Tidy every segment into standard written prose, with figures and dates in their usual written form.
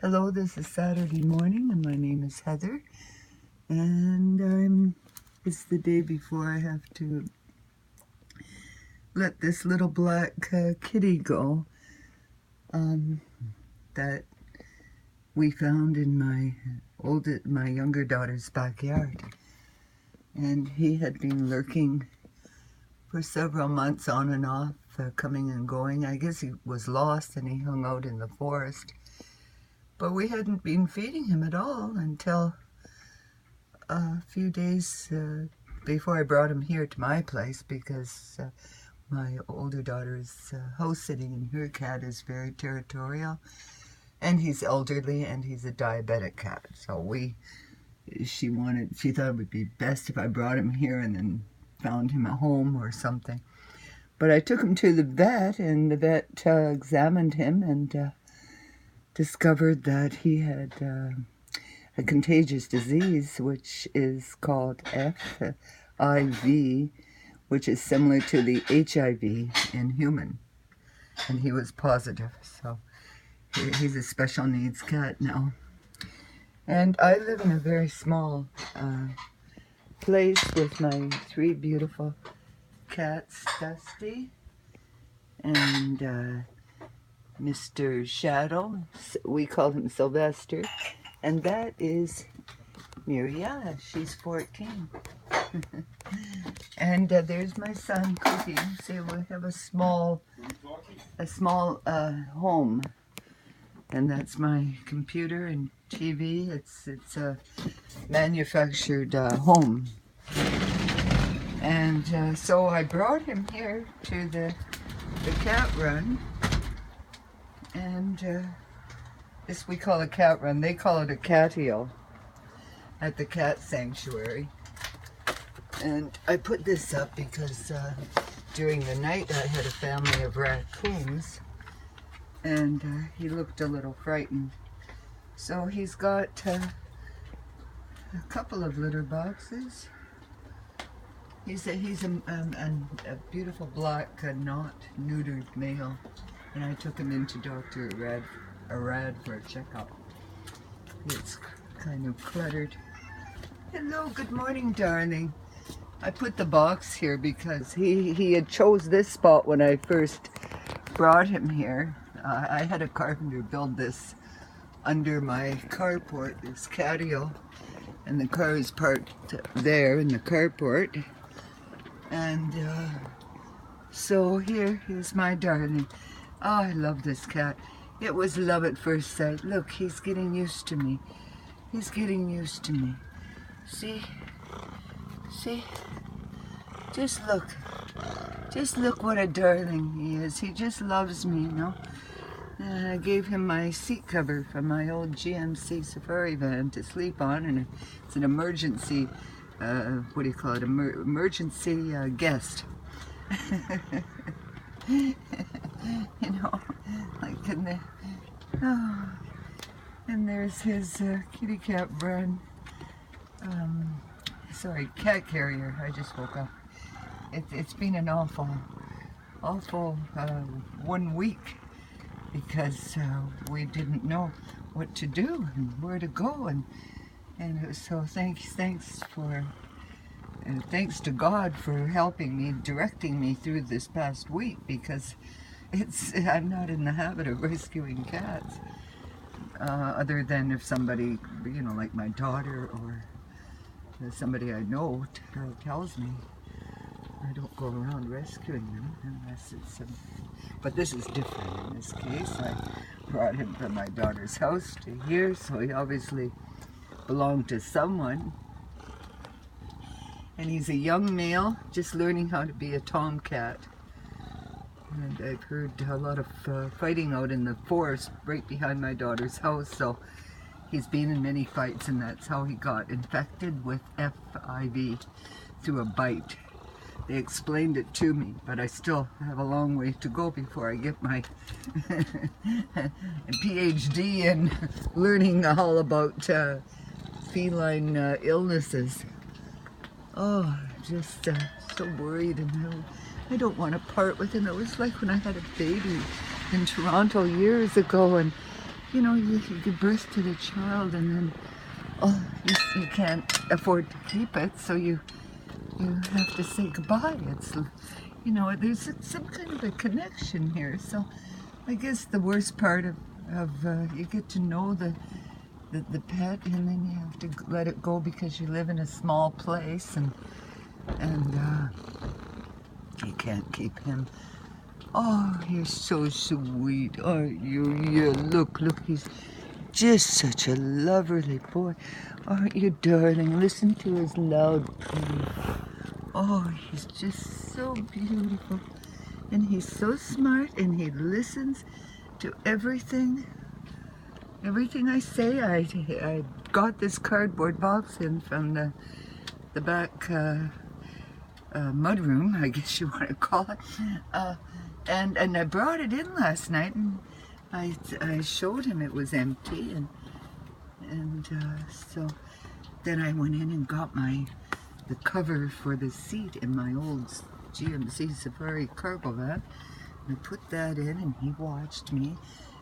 Hello, this is Saturday morning and my name is Heather, and it's the day before I have to let this little black kitty go that we found in my younger daughter's backyard. And he had been lurking for several months on and off, coming and going. I guess he was lost and he hung out in the forest. But we hadn't been feeding him at all until a few days before I brought him here to my place, because my older daughter is house sitting and her cat is very territorial, and he's elderly and he's a diabetic cat. So she thought it would be best if I brought him here and then found him a home or something. But I took him to the vet, and the vet examined him and discovered that he had a contagious disease, which is called FIV, which is similar to the HIV in human. And he was positive, so he's a special needs cat now. And I live in a very small place with my three beautiful cats, Dusty and Mr. Shadow, we call him Sylvester, and that is Miria. She's 14. And there's my son cooking. See, we have a small home, and that's my computer and TV. It's a manufactured home, and so I brought him here to the cat run. And this we call a cat run. They call it a catio at the cat sanctuary. And I put this up because during the night I had a family of raccoons, and he looked a little frightened. So he's got a couple of litter boxes. He's a beautiful black, not neutered male. And I took him into Dr. Arad for a checkup. It's kind of cluttered. Hello, good morning, darling. I put the box here because he had chose this spot when I first brought him here. I had a carpenter build this under my carport, this catio, and the car is parked there in the carport. And so here's my darling. Oh, I love this cat. It was love at first sight. Look, he's getting used to me. He's getting used to me. See? See? Just look. Just look what a darling he is. He just loves me, you know? And I gave him my seat cover from my old GMC Safari van to sleep on, and it's an emergency, what do you call it? Emergency guest. You know, like in the, oh, and there's his kitty cat brand, cat carrier. I just woke up. It's been an awful 1 week, because we didn't know what to do and where to go, and so thanks to God for helping me, directing me through this past week, because I'm not in the habit of rescuing cats, other than if somebody, you know, like my daughter or somebody I know tells me. I don't go around rescuing them unless it's but this is different in this case. I brought him from my daughter's house to here, so he obviously belonged to someone. And he's a young male, just learning how to be a tomcat. And I've heard a lot of fighting out in the forest right behind my daughter's house, so he's been in many fights, and that's how he got infected with FIV, through a bite. They explained it to me, but I still have a long way to go before I get my PhD in learning all about feline illnesses. Oh, just so worried, and I don't want to part with him. It was like when I had a baby in Toronto years ago, and you know, you give birth to the child and then you can't afford to keep it, so you have to say goodbye. It's, you know, there's some kind of a connection here. So I guess the worst part of you get to know the pet, and then you have to let it go because you live in a small place, and you can't keep him. Oh, you're so sweet, aren't you? Yeah, look, he's just such a lovely boy. Aren't you, darling? Listen to his loud purr. Oh, he's just so beautiful. And he's so smart, and he listens to everything. Everything I say. I got this cardboard box in from the back mudroom, I guess you want to call it. And I brought it in last night, and I showed him it was empty, and so then I went in and got the cover for the seat in my old GMC Safari cargo van, and I put that in, and he watched me,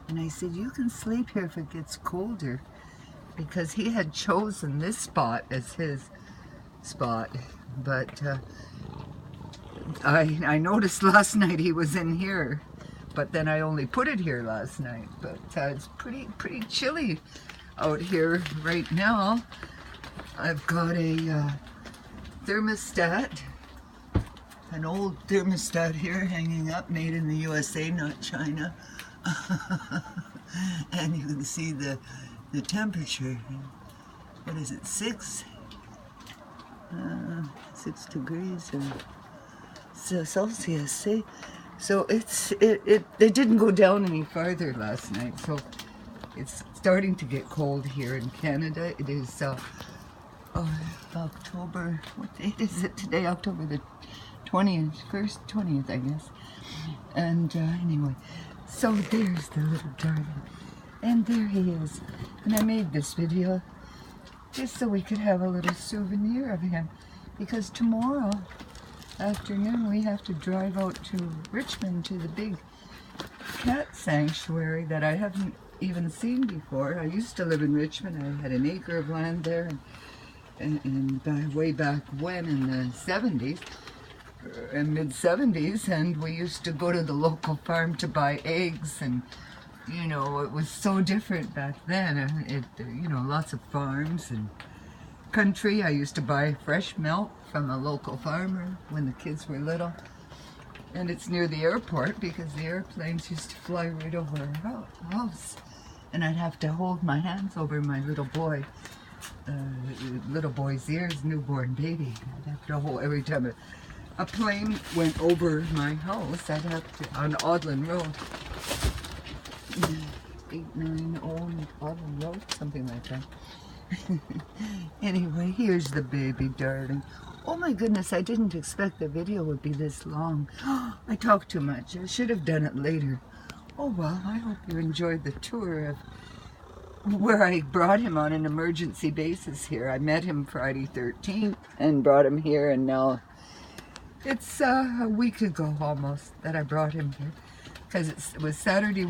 and I said, you can sleep here if it gets colder, because he had chosen this spot as his spot, but I noticed last night he was in here, but then I only put it here last night. But it's pretty chilly out here right now. I've got a thermostat, an old thermostat here hanging up, made in the USA, not China. And you can see the temperature. What is it, 6 degrees Celsius, see? So it didn't go down any farther last night, so it's starting to get cold here in Canada. It is October, what date is it today? October the 20th, I guess. And anyway, so there's the little darling, and there he is. And I made this video just so we could have a little souvenir of him, because tomorrow afternoon we have to drive out to Richmond to the big cat sanctuary that I haven't even seen before. I used to live in Richmond. I had an acre of land there, and way back when, in the 70s, in mid-70s, and we used to go to the local farm to buy eggs, and you know, it was so different back then. You know, lots of farms and country. I used to buy fresh milk from a local farmer when the kids were little, and it's near the airport because the airplanes used to fly right over our house, and I'd have to hold my hands over my little boy's ears, newborn baby. I'd have to hold every time a plane went over my house. I'd have to, on Audlin Road, 890 Audlin Road, something like that. Anyway, here's the baby darling. Oh my goodness, I didn't expect the video would be this long. I talked too much. I should have done it later. Oh well, I hope you enjoyed the tour of where I brought him on an emergency basis here. I met him Friday 13th and brought him here, and now it's a week ago almost that I brought him here, because it was Saturday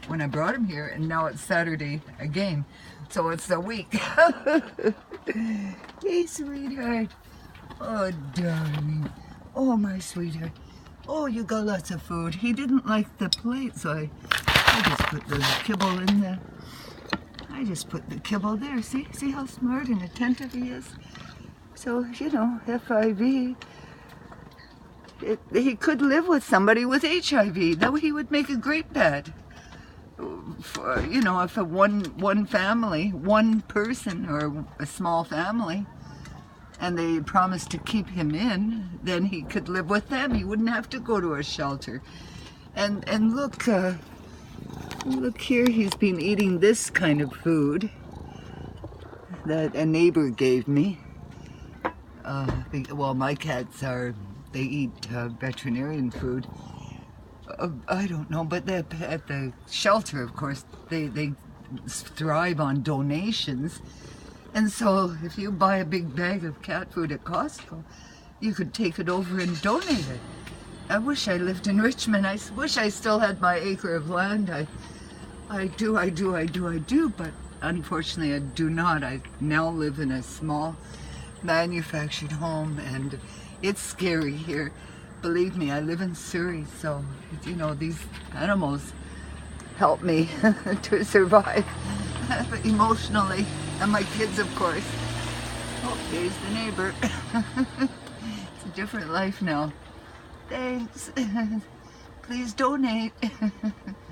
when I brought him here, and now it's Saturday again, so it's a week. Hey, sweetheart. Oh, darling. Oh, my sweetheart. Oh, you got lots of food. He didn't like the plate, so I just put the kibble in there. I just put the kibble there. See how smart and attentive he is? So, you know, FIV. He could live with somebody with HIV. That way he would make a great pet. For, you know, if one family, one person, or a small family, and they promised to keep him in, then he could live with them. He wouldn't have to go to a shelter. And look, look here, he's been eating this kind of food that a neighbor gave me. Well, my cats they eat veterinarian food. I don't know, but at the shelter, of course, they thrive on donations. And so if you buy a big bag of cat food at Costco, you could take it over and donate it. I wish I lived in Richmond. I wish I still had my acre of land. I do, but unfortunately I do not. I now live in a small manufactured home, and it's scary here. Believe me, I live in Surrey, so, you know, these animals help me to survive emotionally, and my kids, of course. Oh, there's the neighbor. It's a different life now. Thanks. Please donate.